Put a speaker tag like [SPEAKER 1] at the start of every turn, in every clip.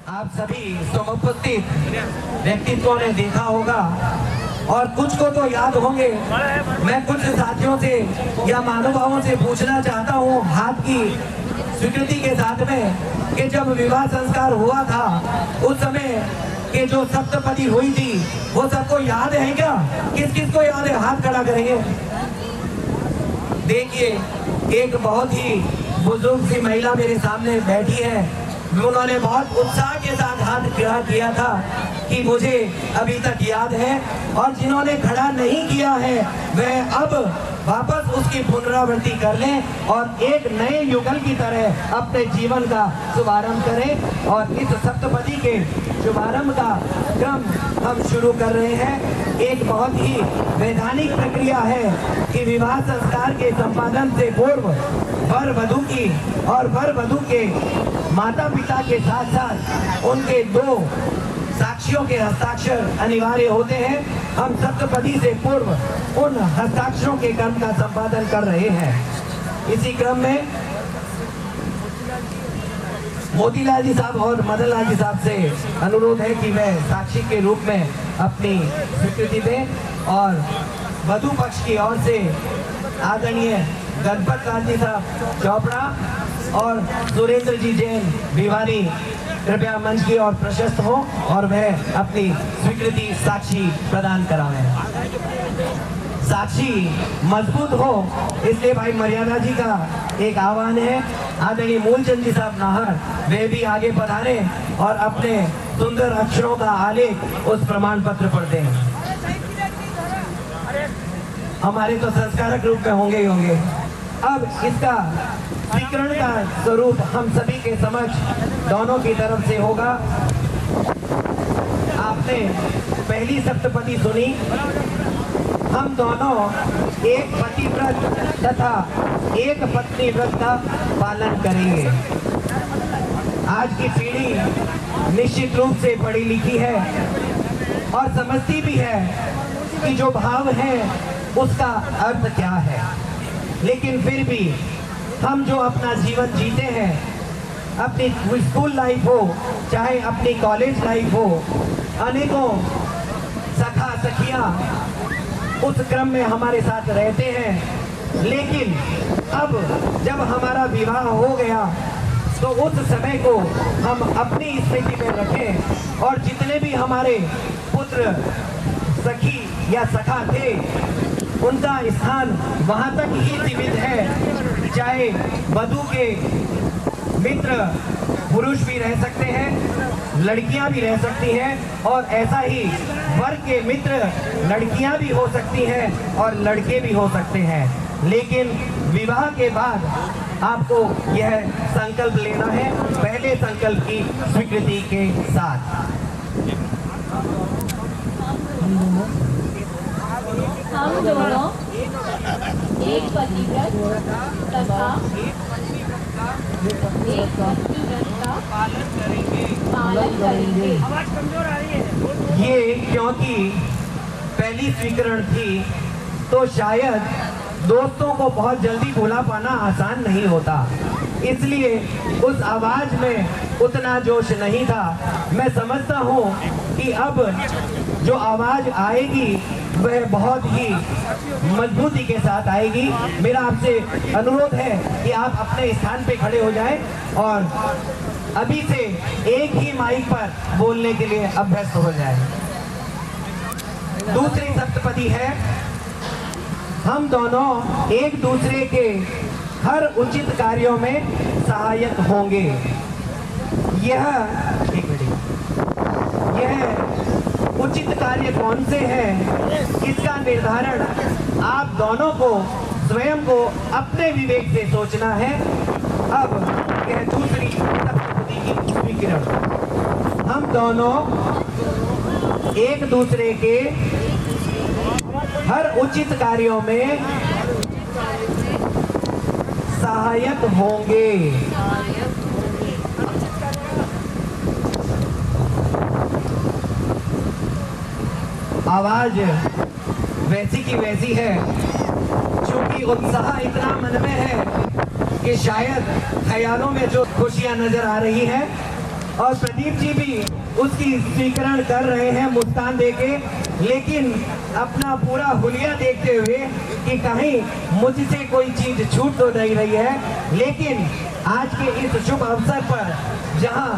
[SPEAKER 1] आप सभी समुपस्थित व्यक्तित्वों ने देखा होगा और कुछ को तो याद होंगे। मैं कुछ साथियों से या महानुभावों से पूछना चाहता हूँ हाथ की स्वीकृति के साथ में कि जब विवाह संस्कार हुआ था उस समय के जो सप्तपदी हुई थी वो सबको याद है क्या? किस किस को याद है? हाथ खड़ा करेंगे। देखिए एक बहुत ही बुजुर्ग सी महिला मेरे सामने बैठी है, उन्होंने बहुत उत्साह के साथ हाथ खड़ा किया था कि मुझे अभी तक याद है, और जिन्होंने खड़ा नहीं किया है वह अब वापस उसकी पुनरावृत्ति कर लें और एक नए युगल की तरह अपने जीवन का शुभारंभ करें। और इस सप्तपदी के शुभारंभ का क्रम हम शुरू कर रहे हैं। एक बहुत ही वैधानिक प्रक्रिया है कि विवाह संस्कार के संपादन से पूर्व वर वधू की और वर वधू के माता पिता के साथ साथ उनके दो साक्षियों के हस्ताक्षर अनिवार्य होते हैं। हम सप्तपदी से पूर्व उन हस्ताक्षरों के कर्म का संपादन कर रहे हैं। इसी क्रम में मोतीलाल जी साहब और मदन लाल जी साहब से अनुरोध है कि वह साक्षी के रूप में अपनी स्वीकृति दें और वधू पक्ष की ओर से आदरणीय गणपत लाल जी साहब चोपड़ा और सुरेंद्र जी जैन भिवानी कृपया मंच की ओर प्रशस्त हो और वह अपनी स्वीकृति साक्षी प्रदान करावें। साक्षी मजबूत हो इसलिए भाई मर्यादा जी का एक आह्वान है। आदरणीय मूलचंद जी साहब नाहर वे भी आगे पधारे और अपने सुंदर अक्षरों का आलेख उस प्रमाण पत्र पर दें। हमारे तो संस्कारक रूप में होंगे ही होंगे। अब इसका स्वीकरण का स्वरूप हम सभी के समक्ष दोनों की तरफ से होगा। आपने पहली सप्तपदी सुनी। हम दोनों एक पतिव्रत तथा एक पत्नी व्रत का पालन करेंगे। आज की पीढ़ी निश्चित रूप से पढ़ी लिखी है और समझती भी है कि जो भाव है उसका अर्थ क्या है, लेकिन फिर भी हम जो अपना जीवन जीते हैं, अपनी स्कूल लाइफ हो चाहे अपनी कॉलेज लाइफ हो, अनेकों सखा सखियां उस क्रम में हमारे साथ रहते हैं। लेकिन अब जब हमारा विवाह हो गया तो उस समय को हम अपनी स्मृति में रखें और जितने भी हमारे पुत्र सखी या सखा थे उनका स्थान वहां तक ही सीमित है। चाहे वधू के मित्र पुरुष भी रह सकते हैं, लड़कियां भी रह सकती हैं, और ऐसा ही वर के मित्र लड़कियां भी हो सकती हैं और लड़के भी हो सकते हैं। लेकिन विवाह के बाद आपको यह संकल्प लेना है पहले संकल्प की स्वीकृति के साथ।
[SPEAKER 2] हम दोनों एक पतिव्रत तथा एक पत्नीव्रत का पालन करेंगे।
[SPEAKER 1] ये क्योंकि पहली स्वीकरण थी तो शायद दोस्तों को बहुत जल्दी भुला पाना आसान नहीं होता, इसलिए उस आवाज में उतना जोश नहीं था। मैं समझता हूँ कि अब जो आवाज आएगी वह बहुत ही मजबूती के साथ आएगी। मेरा आपसे अनुरोध है कि आप अपने स्थान पे खड़े हो जाएं और अभी से एक ही माइक पर बोलने के लिए अभ्यस्त हो जाएं। दूसरी सप्तपदी है, हम दोनों एक दूसरे के हर उचित कार्यों में सहायक होंगे। यह उचित कार्य कौन से हैं, इसका निर्धारण आप दोनों को स्वयं को अपने विवेक से सोचना है। अब यह दूसरी सप्तपदी की स्वीकरण। हम दोनों एक दूसरे के हर उचित कार्यों में सहायक होंगे। आवाज वैसी की वैसी है, क्योंकि उत्साह इतना मन में है कि शायद ख्यालों में जो खुशियां नजर आ रही हैं और प्रदीप जी भी उसकी स्वीकरण कर रहे हैं मुस्कान देके, लेकिन अपना पूरा हुलिया देखते हुए कि कहीं मुझसे कोई चीज छूट तो नहीं रही है। लेकिन आज के इस शुभ अवसर पर जहां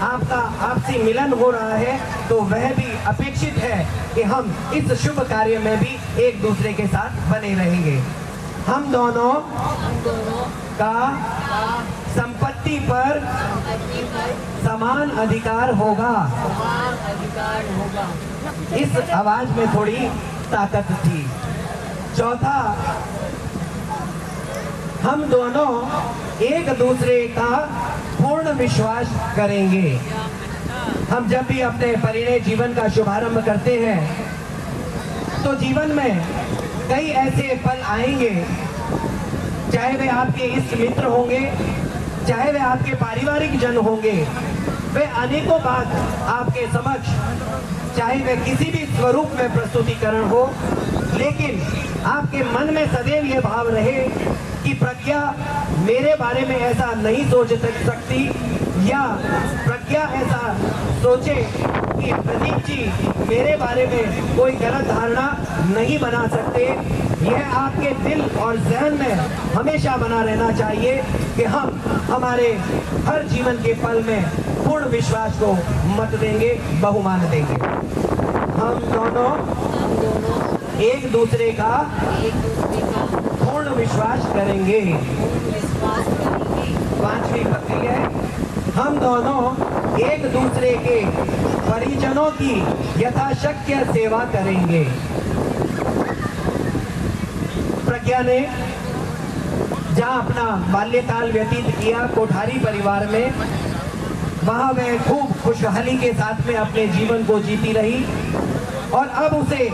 [SPEAKER 1] आपका आपसी मिलन हो रहा है, तो वह भी अपेक्षित है कि हम इस शुभ कार्य में भी एक दूसरे के साथ बने रहेंगे। हम दोनों का संपत्ति पर समान अधिकार होगा। इस आवाज में थोड़ी ताकत थी। चौथा, हम दोनों एक दूसरे का पूर्ण विश्वास करेंगे। हम जब भी अपने परिणय जीवन का शुभारंभ करते हैं तो जीवन में कई ऐसे पल आएंगे, चाहे वे आपके इष्ट मित्र होंगे, चाहे वे आपके पारिवारिक जन होंगे, वे अनेकों बात आपके समक्ष, चाहे वे किसी भी स्वरूप में प्रस्तुतिकरण हो, लेकिन आपके मन में सदैव ये भाव रहे कि प्रज्ञा मेरे बारे में ऐसा नहीं सोच सकती, या प्रज्ञा ऐसा सोचे कि प्रदीप जी मेरे बारे में कोई गलत धारणा नहीं बना सकते। यह आपके दिल और जहन में हमेशा बना रहना चाहिए कि हम हमारे हर जीवन के पल में पूर्ण विश्वास को मत देंगे, बहुमान देंगे। हम दोनों एक दूसरे का पूर्ण विश्वास करेंगे। पांचवी पत्ती है, हम दोनों एक दूसरे के परिजनों की यथाशक्य सेवा करेंगे। प्रज्ञा ने जहां अपना बाल्यकाल व्यतीत किया कोठारी परिवार में, वहां वह खूब खुशहाली के साथ में अपने जीवन को जीती रही, और अब उसे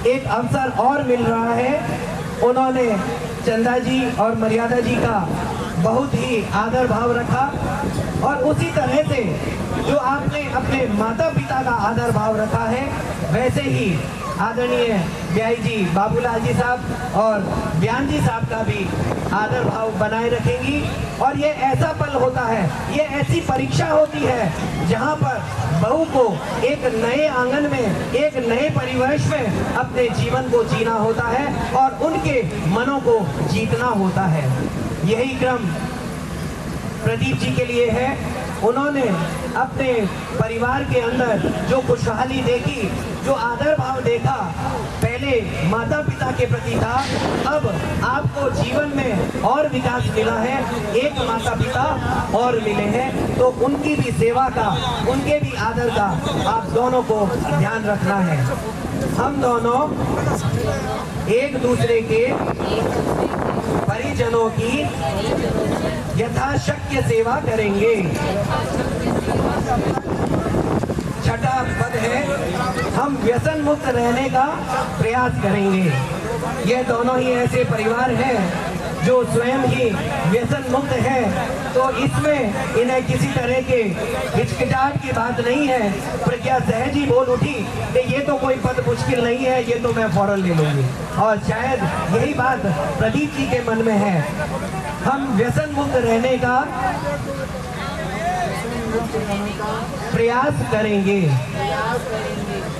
[SPEAKER 1] एक अवसर और मिल रहा है। उन्होंने चंदा जी और मर्यादा जी का बहुत ही आदर भाव रखा, और उसी तरह से जो आपने अपने माता पिता का आदर भाव रखा है, वैसे ही आदरणीय ब्याई जी बाबूलाल जी साहब और बयान जी साहब का भी आदर भाव बनाए रखेंगी। और ये ऐसा पल होता है, ये ऐसी परीक्षा होती है जहाँ पर बहू को एक नए आंगन में, एक नए परिवेश में अपने जीवन को जीना होता है और उनके मनों को जीतना होता है। यही क्रम प्रदीप जी के लिए है। उन्होंने अपने परिवार के अंदर जो खुशहाली देखी, जो आदर भाव देखा, पहले माता पिता के प्रति था, अब आपको जीवन में और विकास मिला है, एक माता पिता और मिले हैं, तो उनकी भी सेवा का, उनके भी आदर का आप दोनों को ध्यान रखना है। हम दोनों एक दूसरे के परिजनों की यथाशक्य सेवा करेंगे। छठा पद है, हम व्यसन मुक्त रहने का प्रयास करेंगे। ये दोनों ही ऐसे परिवार हैं जो स्वयं ही व्यसन मुक्त है, तो इसमें इन्हें किसी तरह के हिचकिचाहट की बात नहीं है। प्रज्ञा सहज ही बोल उठी कि ये तो कोई पद मुश्किल नहीं है, ये तो मैं फौरन ले लूंगी, और शायद यही बात प्रदीप जी के मन में है। हम व्यसन मुक्त रहने का प्रयास करेंगे।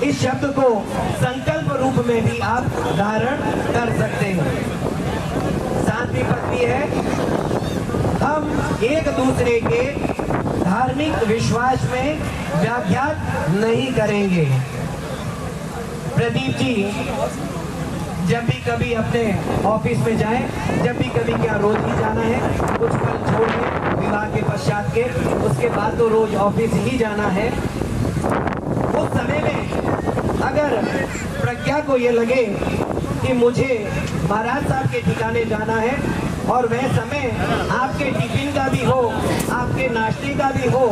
[SPEAKER 1] इस शब्द को संकल्प रूप में भी आप धारण कर सकते हैं। सातवीं पत्ती है, हम एक दूसरे के धार्मिक विश्वास में व्याघात नहीं करेंगे। प्रदीप जी जब भी कभी अपने ऑफिस में जाएं, जब भी कभी, क्या रोज ही जाना है, कुछ पल छोड़ के विवाह के पश्चात के, उसके बाद तो रोज ऑफिस ही जाना है। उस समय में अगर प्रज्ञा को ये लगे कि मुझे महाराज साहब के ठिकाने जाना है, और वह समय आपके टिफिन का भी हो, आपके नाश्ते का भी हो,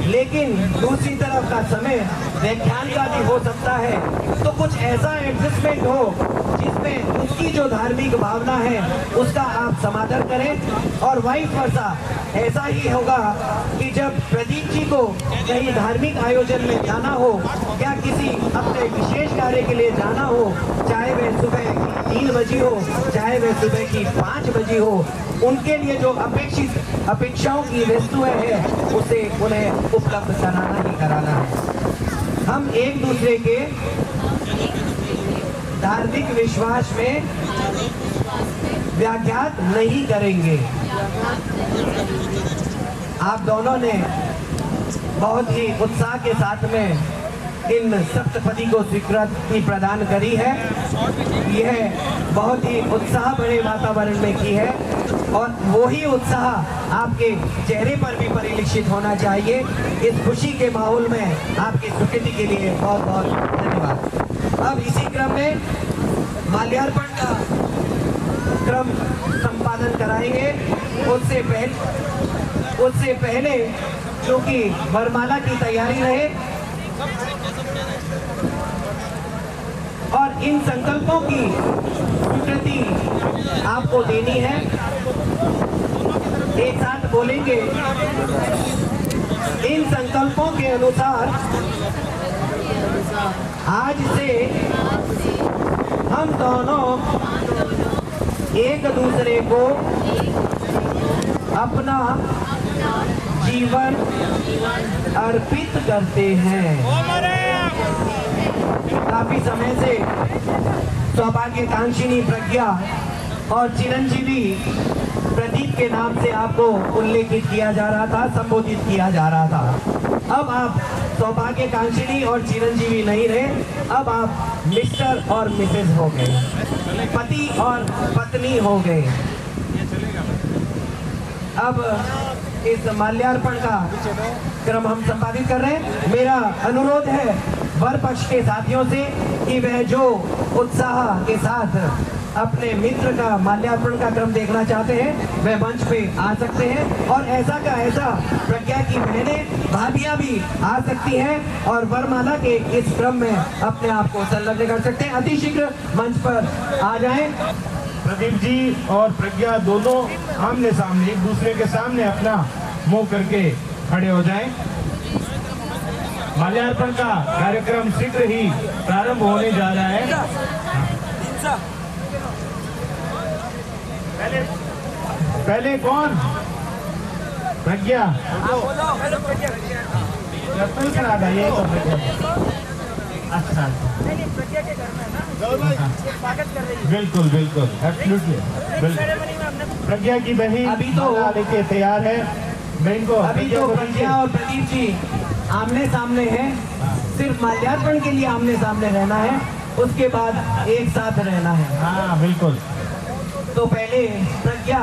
[SPEAKER 1] लेकिन दूसरी तरफ का समय व्याख्यान का भी हो सकता है, तो कुछ ऐसा एडजस्टमेंट हो जिसमें उसकी जो धार्मिक भावना है उसका आप समादर करें। और वाइस वर्सा ऐसा ही होगा कि जब प्रदीप जी को कहीं धार्मिक आयोजन में जाना हो या किसी अपने विशेष कार्य के लिए जाना हो, चाहे वह सुबह की 3 बजे हो, चाहे वह सुबह की 5 बजे हो, उनके लिए जो अपेक्षाओं की वस्तुएं हैं उसे उन्हें उपलब्ध कराना ही कराना है। हम एक दूसरे के धार्मिक विश्वास में व्याघात नहीं करेंगे। आप दोनों ने बहुत ही उत्साह के साथ में इन सप्तपदी को स्वीकृति प्रदान करी है। यह बहुत ही उत्साह भरे वातावरण में की है और वही उत्साह आपके चेहरे पर भी परिलक्षित होना चाहिए। इस खुशी के माहौल में आपकी स्वीकृति के लिए बहुत बहुत धन्यवाद। अब इसी क्रम में माल्यार्पण का क्रम संपादन कराएंगे। उससे पहले क्योंकि वरमाला की तैयारी रहे और इन संकल्पों की स्वीकृति आपको देनी है। एक साथ बोलेंगे, इन संकल्पों के अनुसार आज से हम दोनों एक दूसरे को अपना जीवन अर्पित करते हैं। काफी समय से सौभाग्यकांक्षिनी प्रज्ञा और चिरंजीवी प्रदीप के नाम से आपको उल्लेखित किया जा रहा था, संबोधित किया जा रहा था। अब आप सौभाग्यकांक्षिनी और चिरंजीवी नहीं रहे, अब आप मिस्टर और मिसेज हो गए, पति और पत्नी हो गए। अब इस माल्यार्पण का क्रम हम संपादित कर रहे हैं। मेरा अनुरोध है वर पक्ष के साथियों से कि वह जो उत्साह के साथ अपने मित्र का माल्यार्पण का क्रम देखना चाहते हैं वह मंच पे आ सकते हैं और ऐसा का ऐसा प्रज्ञा की बहनें भाभियां भी आ सकती हैं और वरमाला के इस क्रम में अपने आप को संलग्न कर सकते हैं। अतिशीघ्र मंच पर आ जाएं।
[SPEAKER 3] प्रदीप जी और प्रज्ञा दोनों आमने सामने एक दूसरे के सामने अपना मुंह करके खड़े हो जाएं। माल्यार्पण का कार्यक्रम शीघ्र ही प्रारंभ होने जा रहा है। पहले कौन? प्रज्ञा। ये तो अच्छा बिल्कुल बिल्कुल एब्सोल्युटली बिल्कुल। प्रज्ञा की बहन
[SPEAKER 1] अभी तो
[SPEAKER 3] लेके तैयार है। मैं इनको
[SPEAKER 1] अभी तो प्रज्ञा और प्रदीप जी आमने सामने हैं। सिर्फ माल्यार्पण के लिए आमने सामने रहना है, उसके बाद एक साथ रहना है।
[SPEAKER 3] हाँ बिल्कुल।
[SPEAKER 1] तो पहले प्रज्ञा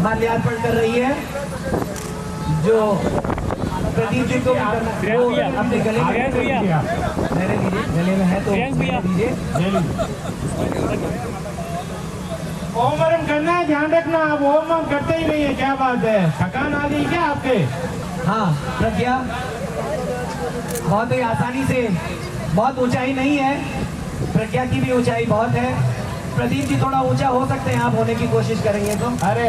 [SPEAKER 1] माल्यार्पण कर रही है, जो प्रदीप जी को भी करना है, वो अपने गले में मेरे दीजिए, गले में है तो दीजिए।
[SPEAKER 3] ओम करना है, ध्यान रखना। आप ओम करते ही नहीं है, क्या बात है? थकान आ गई क्या आपके?
[SPEAKER 1] हाँ प्रज्ञा, बहुत ही आसानी से, बहुत ऊंचाई नहीं है, प्रज्ञा की भी ऊंचाई बहुत है। प्रदीप जी थोड़ा ऊंचा हो सकते हैं, आप होने की कोशिश करेंगे तो।
[SPEAKER 3] अरे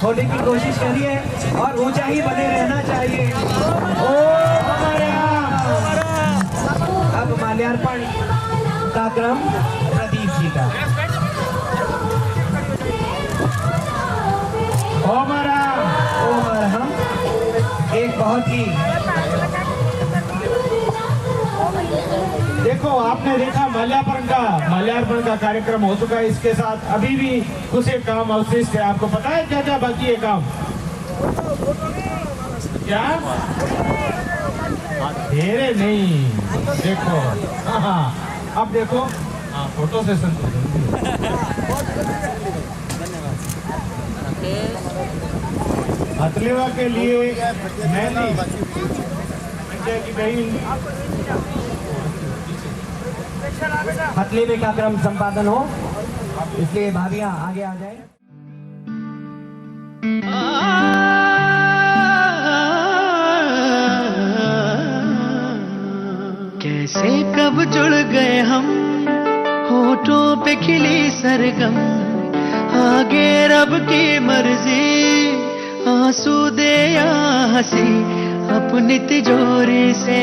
[SPEAKER 1] होने की कोशिश करिए और ऊंचा ही बने रहना चाहिए। अब माल्यार्पण का क्रम प्रदीप जी का। ओम अरहम एक बहुत ही,
[SPEAKER 3] देखो आपने देखा माल्यार्पण का कार्यक्रम हो चुका है। इसके साथ अभी भी कुछ एक काम अवशिष्ट है। आपको पता है क्या क्या बाकी है काम? क्या धेरे नहीं, देखो हाँ, अब देखो हाँ, फोटो सेशन हथलेवा के लिए मेहंदी की बहन
[SPEAKER 1] हथलेवे का क्रम संपादन हो, इसलिए भाभियां आगे आ जाए।
[SPEAKER 4] कैसे कब जुड़ गए हम, होठों पे खिली सरगम, आगे रब की मर्जी, आंसू दे या हंसी अपनी तिजोरी से।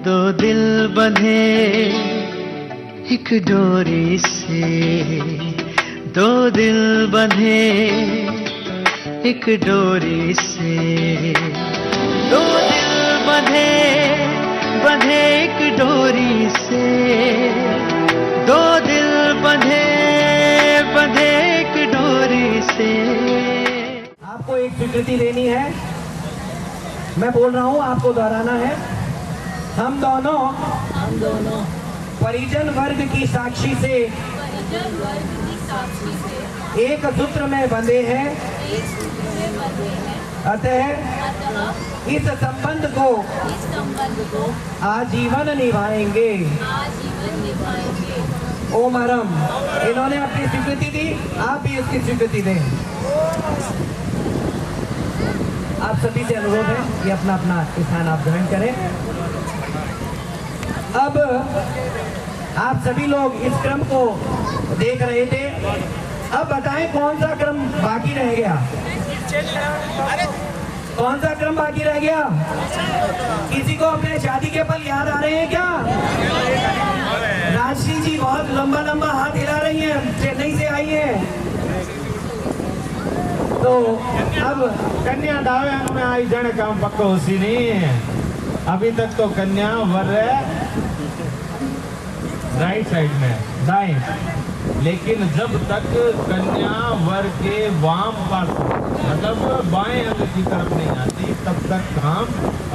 [SPEAKER 4] दो दिल बंधे एक डोरी से दो दिल बंधे, एक डोरी से दो दिल बंधे, बंधे एक डोरी से दो दिल बंधे, बंधे एक डोरी से।
[SPEAKER 1] आपको एक स्वीकृति देनी है, मैं बोल रहा हूँ, आपको दोहराना है। हम दोनों परिजन वर्ग की साक्षी से एक सूत्र में बंधे हैं, अतः इस संबंध को आजीवन निभाएंगे। ओम हरम। इन्होंने अपनी स्वीकृति दी, आप भी इसकी स्वीकृति दें। आप सभी से अनुरोध है कि अपना अपना स्थान आप ग्रहण करें। अब आप सभी लोग इस क्रम को देख रहे थे, अब बताएं कौन सा क्रम बाकी रह गया? कौन सा क्रम बाकी रह गया? किसी को अपने शादी के पल याद आ रहे हैं क्या? राजश्री जी बहुत लंबा लंबा हाथ हिला रही हैं, चेन्नई से आई हैं। तो अब
[SPEAKER 3] कन्या दावे अंग में आई जन काम पक्का उसी नहीं। अभी तक तो कन्या वर राइट साइड में दाएं, लेकिन जब तक कन्या वर के वाम पास मतलब बाएं अंग की तरफ नहीं आती तब तक काम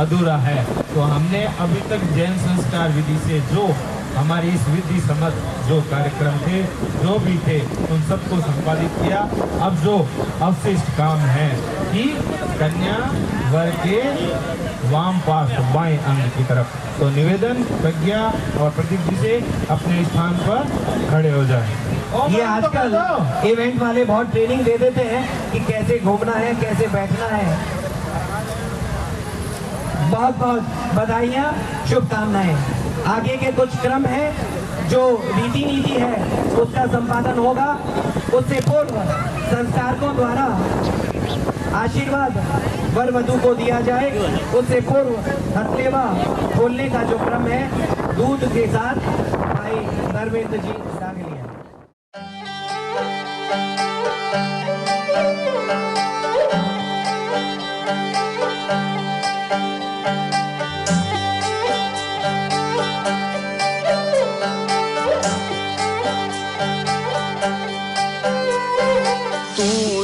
[SPEAKER 3] अधूरा है। तो हमने अभी तक जैन संस्कार विधि से जो हमारी इस विधि समझ जो कार्यक्रम थे, जो भी थे, उन सबको संपादित किया। अब जो अवशिष्ट काम है कि कन्या वर के वाम पार्श्व बाएं अंग की तरफ। तो निवेदन प्रज्ञा और प्रदीप जी से अपने स्थान पर खड़े हो जाएं।
[SPEAKER 1] ये आजकल इवेंट वाले बहुत ट्रेनिंग दे देते हैं कि कैसे घूमना है, कैसे बैठना है। बहुत बहुत बधाइयाँ, शुभकामनाएं। आगे के कुछ क्रम है, जो रीति नीति है उसका संपादन होगा। उससे पूर्व संस्कारकों द्वारा आशीर्वाद वर वधू को दिया जाए। उससे पूर्व हथलेवा खोलने का जो क्रम है दूध के साथ भाई धर्मेंद्र जी भाग लिया।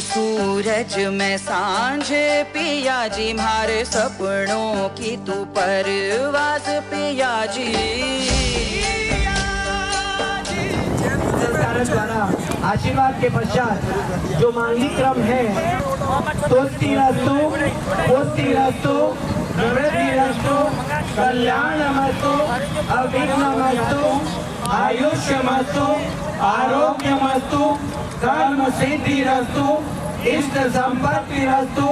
[SPEAKER 5] सूरज में सांझ पिया जी, मारे सपनों की तू परवाज़ पिया जी।
[SPEAKER 1] संस्कारक द्वारा आशीर्वाद के पश्चात जो मांगलिक क्रम है, तुष्टिरस्तु, पुष्टिरस्तु, वृद्धिरस्तु, कल्याणमस्तु, अविघ्नमस्तु, आयुष्यमस्तु, आरोग्यमस्तु, कर्म सिद्धिरस्तु, इष्ट संपत्तिरस्तु,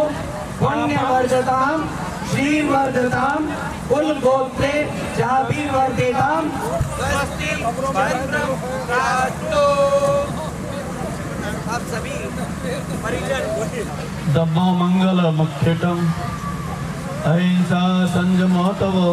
[SPEAKER 1] पुण्यवर्धताम, श्रीवर्धताम, कुल गोत्रे चाभिवर्धिताम, स्वस्ति भद्रं प्रास्तु। आप सभी परिजन
[SPEAKER 6] दम्मो मंगल मुख्यतम अहिंसा संयमो तवो